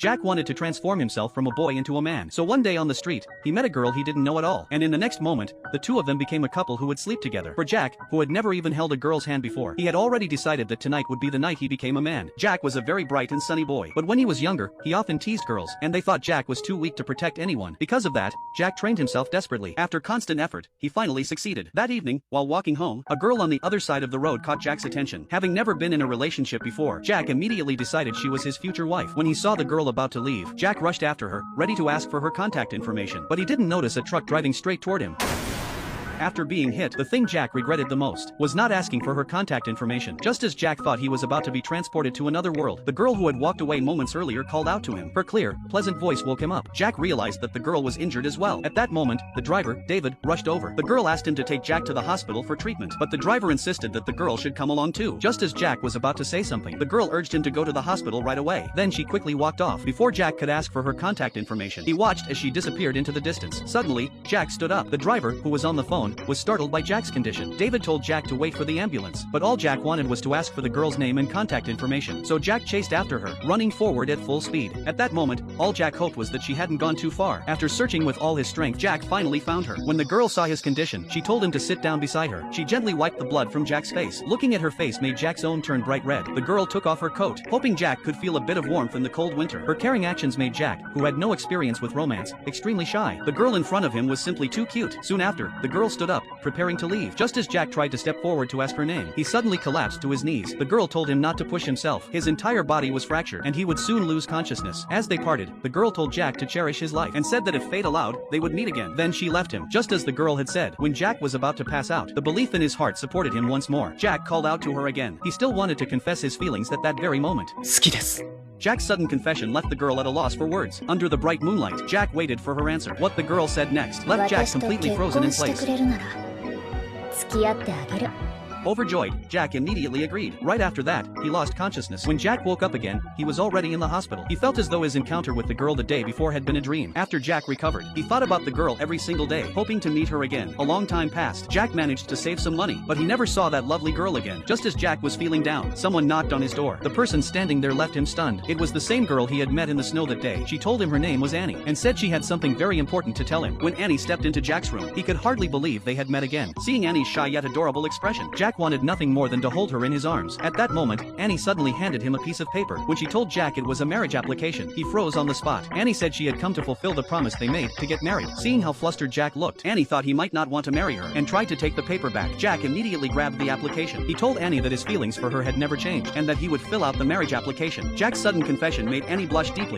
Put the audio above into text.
Jack wanted to transform himself from a boy into a man. So one day on the street, he met a girl he didn't know at all. And in the next moment, the two of them became a couple who would sleep together. For Jack, who had never even held a girl's hand before, he had already decided that tonight would be the night he became a man. Jack was a very bright and sunny boy. But when he was younger, he often teased girls, and they thought Jack was too weak to protect anyone. Because of that, Jack trained himself desperately. After constant effort, he finally succeeded. That evening, while walking home, a girl on the other side of the road caught Jack's attention. Having never been in a relationship before, Jack immediately decided she was his future wife. When he saw the girl about to leave, Jack rushed after her, ready to ask for her contact information. But he didn't notice a truck driving straight toward him. After being hit, the thing Jack regretted the most was not asking for her contact information. Just as Jack thought he was about to be transported to another world, the girl who had walked away moments earlier called out to him. Her clear, pleasant voice woke him up. Jack realized that the girl was injured as well. At that moment, the driver, David, rushed over. The girl asked him to take Jack to the hospital for treatment, but the driver insisted that the girl should come along too. Just as Jack was about to say something, the girl urged him to go to the hospital right away. Then she quickly walked off. Before Jack could ask for her contact information, he watched as she disappeared into the distance. Suddenly, Jack stood up. The driver, who was on the phone, was startled by Jack's condition. David told Jack to wait for the ambulance, but all Jack wanted was to ask for the girl's name and contact information. So Jack chased after her, running forward at full speed. At that moment, all Jack hoped was that she hadn't gone too far. After searching with all his strength, Jack finally found her. When the girl saw his condition, she told him to sit down beside her. She gently wiped the blood from Jack's face. Looking at her face made Jack's own turn bright red. The girl took off her coat, hoping Jack could feel a bit of warmth in the cold winter. Her caring actions made Jack, who had no experience with romance, extremely shy. The girl in front of him was simply too cute. Soon after, the girl stood up, preparing to leave. Just as Jack tried to step forward to ask her name, he suddenly collapsed to his knees. The girl told him not to push himself. His entire body was fractured, and he would soon lose consciousness. As they parted, the girl told Jack to cherish his life, and said that if fate allowed, they would meet again. Then she left him, just as the girl had said. When Jack was about to pass out, the belief in his heart supported him once more. Jack called out to her again. He still wanted to confess his feelings at that very moment. 好きです。 Jack's sudden confession left the girl at a loss for words. Under the bright moonlight, Jack waited for her answer. What the girl said next left Jack completely frozen in place. 付き合ってあげる。 Overjoyed, Jack immediately agreed. Right after that, he lost consciousness. When Jack woke up again, he was already in the hospital. He felt as though his encounter with the girl the day before had been a dream. After Jack recovered, he thought about the girl every single day, hoping to meet her again. A long time passed. Jack managed to save some money, but he never saw that lovely girl again. Just as Jack was feeling down, someone knocked on his door. The person standing there left him stunned. It was the same girl he had met in the snow that day. She told him her name was Annie, and said she had something very important to tell him. When Annie stepped into Jack's room, he could hardly believe they had met again. Seeing Annie's shy yet adorable expression, Jack wanted nothing more than to hold her in his arms. At that moment, Annie suddenly handed him a piece of paper. When she told Jack it was a marriage application, he froze on the spot. Annie said she had come to fulfill the promise they made, to get married. Seeing how flustered Jack looked, Annie thought he might not want to marry her, and tried to take the paper back. Jack immediately grabbed the application. He told Annie that his feelings for her had never changed, and that he would fill out the marriage application. Jack's sudden confession made Annie blush deeply.